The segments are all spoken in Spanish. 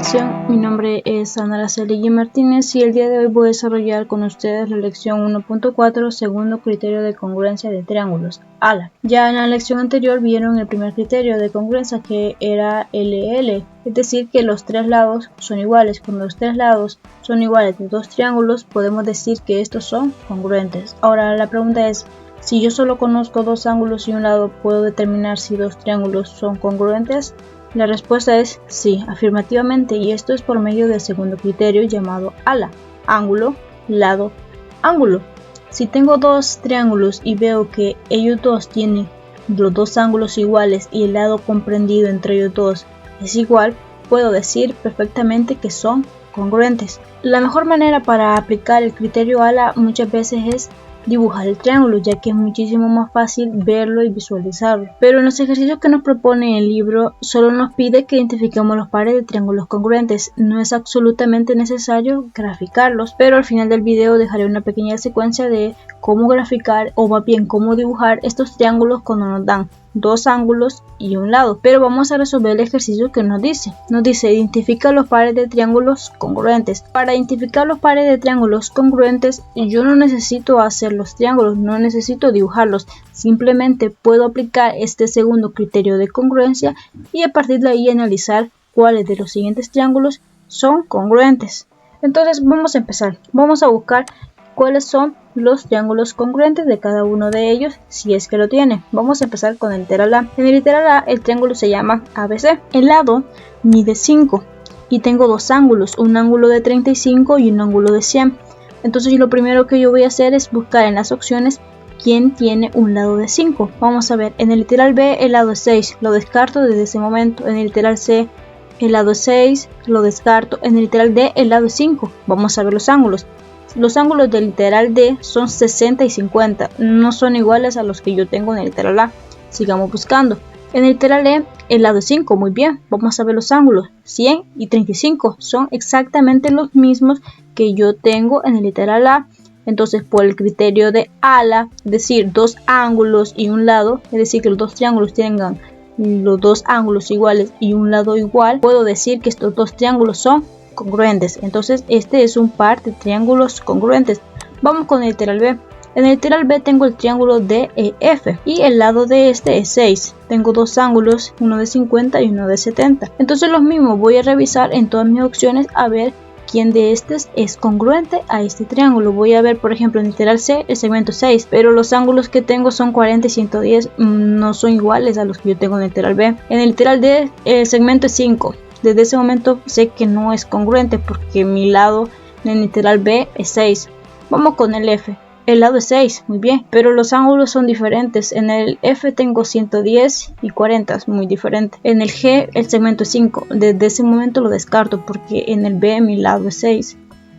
lección, mi nombre es Ana Araceli Martínez y el día de hoy voy a desarrollar con ustedes la lección 1.4, segundo criterio de congruencia de triángulos, ALA. Ya en la lección anterior vieron el primer criterio de congruencia, que era LL, es decir que los tres lados son iguales. Cuando los tres lados son iguales de dos triángulos, podemos decir que estos son congruentes. Ahora la pregunta es, si yo solo conozco dos ángulos y un lado, ¿puedo determinar si dos triángulos son congruentes? La respuesta es sí, afirmativamente, y esto es por medio del segundo criterio llamado ALA, ángulo, lado, ángulo. Si tengo dos triángulos y veo que ellos dos tienen los dos ángulos iguales y el lado comprendido entre ellos dos es igual, puedo decir perfectamente que son congruentes. La mejor manera para aplicar el criterio ALA muchas veces es dibujar el triángulo, ya que es muchísimo más fácil verlo y visualizarlo. Pero en los ejercicios que nos propone el libro solo nos pide que identifiquemos los pares de triángulos congruentes. No es absolutamente necesario graficarlos, pero al final del video dejaré una pequeña secuencia de cómo graficar, o más bien cómo dibujar estos triángulos cuando nos dan dos ángulos y un lado. Pero vamos a resolver el ejercicio que nos dice. Nos dice identifica los pares de triángulos congruentes. Para identificar los pares de triángulos congruentes, yo no necesito hacer los triángulos, no necesito dibujarlos. Simplemente puedo aplicar este segundo criterio de congruencia y a partir de ahí analizar cuáles de los siguientes triángulos son congruentes. Entonces vamos a empezar. Vamos a buscar cuáles son los triángulos congruentes de cada uno de ellos, si es que lo tiene. Vamos a empezar con el literal A. En el literal A el triángulo se llama ABC. El lado mide 5 y tengo dos ángulos, un ángulo de 35 y un ángulo de 100. Entonces lo primero que yo voy a hacer es buscar en las opciones quién tiene un lado de 5. Vamos a ver, en el literal B el lado es 6, lo descarto desde ese momento. En el literal C el lado es 6, lo descarto. En el literal D el lado es 5. Vamos a ver los ángulos. Los ángulos del literal D son 60 y 50, no son iguales a los que yo tengo en el literal A. Sigamos buscando. En el literal E, el lado es 5, muy bien, vamos a ver los ángulos. 100 y 35 son exactamente los mismos que yo tengo en el literal A. Entonces, por el criterio de ALA, es decir, dos ángulos y un lado, es decir, que los dos triángulos tengan los dos ángulos iguales y un lado igual, puedo decir que estos dos triángulos son congruentes. Entonces este es un par de triángulos congruentes. Vamos con el literal B. En el literal B tengo el triángulo DEF y el lado de este es 6. Tengo dos ángulos, uno de 50 y uno de 70. Entonces lo mismo, voy a revisar en todas mis opciones a ver quién de estos es congruente a este triángulo. Voy a ver, por ejemplo, en el literal C el segmento 6, pero los ángulos que tengo son 40 y 110, no son iguales a los que yo tengo en el literal B. En el literal D el segmento es 5. Desde ese momento sé que no es congruente porque mi lado en el literal B es 6. Vamos con el F. El lado es 6, muy bien, pero los ángulos son diferentes. En el F tengo 110 y 40, es muy diferente. En el G el segmento es 5. Desde ese momento lo descarto porque en el B mi lado es 6.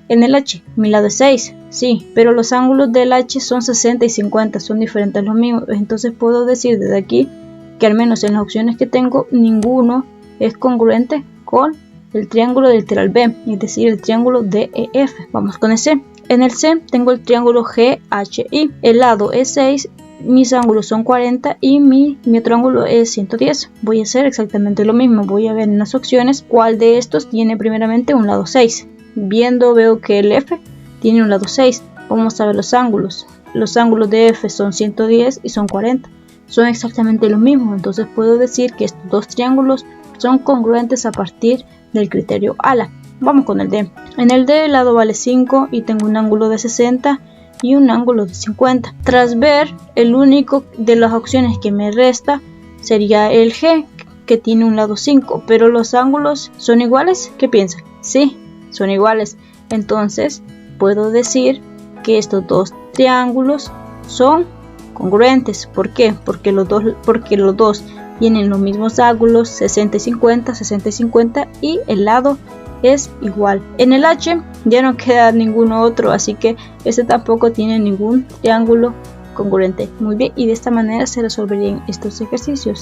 En el H mi lado es 6, sí, pero los ángulos del H son 60 y 50, son diferentes los mismos. Entonces puedo decir desde aquí que al menos en las opciones que tengo, ninguno es congruente con el triángulo del literal B, es decir, el triángulo DEF. Vamos con el C. En el C tengo el triángulo GHI. El lado es 6, mis ángulos son 40 y mi otro ángulo es 110. Voy a hacer exactamente lo mismo. Voy a ver en las opciones cuál de estos tiene primeramente un lado 6. Viendo veo que el F tiene un lado 6. Vamos a ver los ángulos. Los ángulos de F son 110 y son 40. Son exactamente lo mismo. Entonces puedo decir que estos dos triángulos son congruentes a partir del criterio ALA. Vamos con el D. En el D el lado vale 5 y tengo un ángulo de 60 y un ángulo de 50. Tras ver, el único de las opciones que me resta sería el G, que tiene un lado 5, pero los ángulos son iguales. ¿Qué piensan? Sí, son iguales. Entonces puedo decir que estos dos triángulos son congruentes. ¿Por qué? Porque los dos tienen los mismos ángulos, 60 y 50, 60 y 50, y el lado es igual. En el H ya no queda ninguno otro, así que este tampoco tiene ningún triángulo congruente. Muy bien, y de esta manera se resolverían estos ejercicios.